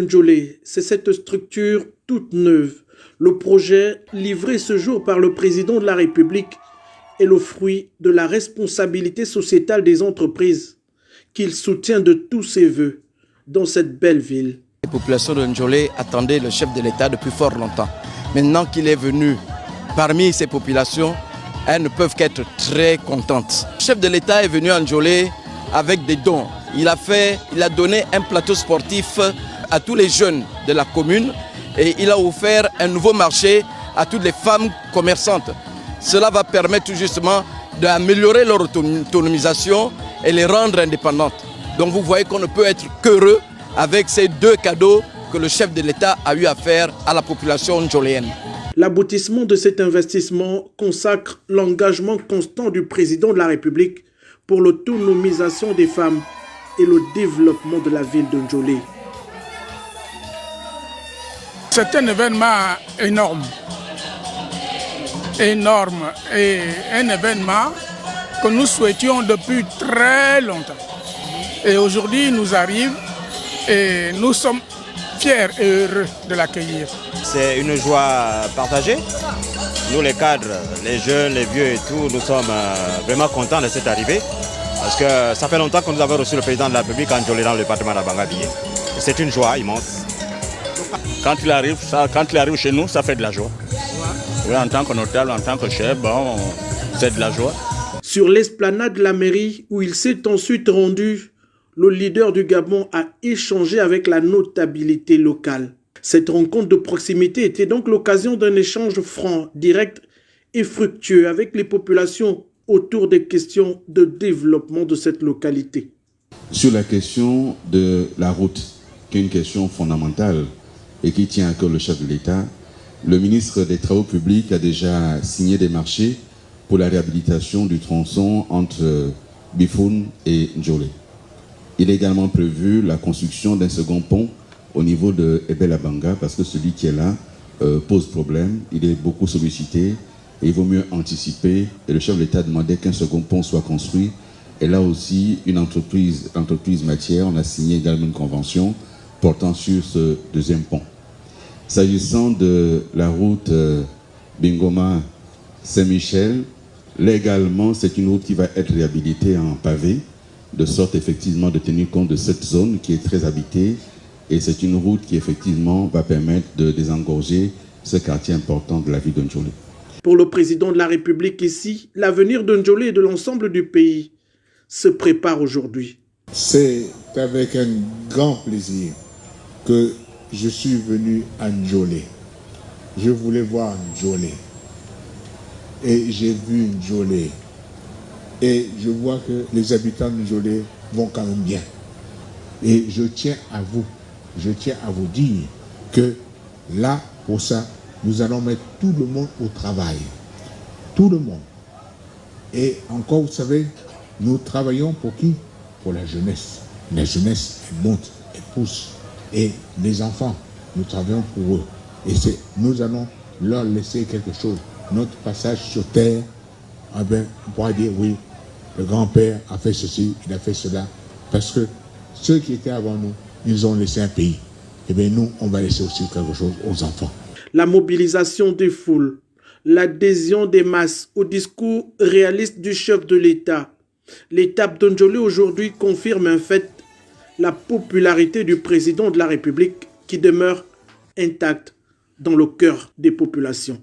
Njolé, c'est cette structure toute neuve. Le projet livré ce jour par le président de la République est le fruit de la responsabilité sociétale des entreprises qu'il soutient de tous ses voeux dans cette belle ville. Les populations de Njolé attendaient le chef de l'État depuis fort longtemps. Maintenant qu'il est venu parmi ces populations, elles ne peuvent qu'être très contentes. Le chef de l'État est venu à Njolé avec des dons. Il a donné un plateau sportif à tous les jeunes de la commune et il a offert un nouveau marché à toutes les femmes commerçantes. Cela va permettre tout justement d'améliorer leur autonomisation et les rendre indépendantes. Donc vous voyez qu'on ne peut être qu'heureux avec ces deux cadeaux que le chef de l'État a eu à faire à la population njoléenne. L'aboutissement de cet investissement consacre l'engagement constant du président de la République pour l'autonomisation des femmes et le développement de la ville de Njolé. C'est un événement énorme et un événement que nous souhaitions depuis très longtemps. Et aujourd'hui, il nous arrive et nous sommes fiers et heureux de l'accueillir. C'est une joie partagée. Nous les cadres, les jeunes, les vieux et tout, nous sommes vraiment contents de cette arrivée. Parce que ça fait longtemps que nous avons reçu le président de la République à Njolé dans le département d'Abanga-Biyé. C'est une joie immense. Quand il arrive chez nous, ça fait de la joie. Oui, en tant que notable, en tant que chef, bon, c'est de la joie. Sur l'esplanade de la mairie où il s'est ensuite rendu, le leader du Gabon a échangé avec la notabilité locale. Cette rencontre de proximité était donc l'occasion d'un échange franc, direct et fructueux avec les populations autour des questions de développement de cette localité. Sur la question de la route, qui est une question fondamentale et qui tient à cœur le chef de l'État, le ministre des Travaux publics a déjà signé des marchés pour la réhabilitation du tronçon entre Bifoun et Njolé. Il est également prévu la construction d'un second pont au niveau de Ebel-Abanga parce que celui qui est là pose problème, il est beaucoup sollicité et il vaut mieux anticiper. Et le chef de l'État demandait qu'un second pont soit construit. Et là aussi, une entreprise matière, on a signé également une convention portant sur ce deuxième pont. S'agissant de la route Bingoma-Saint-Michel, légalement, c'est une route qui va être réhabilitée en pavé, de sorte effectivement de tenir compte de cette zone qui est très habitée. Et c'est une route qui effectivement va permettre de désengorger ce quartier important de la ville de Njolé. Pour le président de la République ici, l'avenir de Njolé et de l'ensemble du pays se prépare aujourd'hui. C'est avec un grand plaisir que je suis venu à Njolé. Je voulais voir Njolé. Et j'ai vu Njolé. Et je vois que les habitants de Njolé vont quand même bien. Et je tiens à vous dire que là, pour ça, nous allons mettre tout le monde au travail. Tout le monde. Et encore, vous savez, nous travaillons pour qui? Pour la jeunesse. La jeunesse, elle monte, elle pousse. Et les enfants, nous travaillons pour eux. Et nous allons leur laisser quelque chose. Notre passage sur terre, on pourra dire oui, le grand-père a fait ceci, il a fait cela. Parce que ceux qui étaient avant nous, ils ont laissé un pays. Et bien nous, on va laisser aussi quelque chose aux enfants. La mobilisation des foules, l'adhésion des masses au discours réaliste du chef de l'État. L'étape de Njolé aujourd'hui confirme un fait, la popularité du président de la République qui demeure intacte dans le cœur des populations.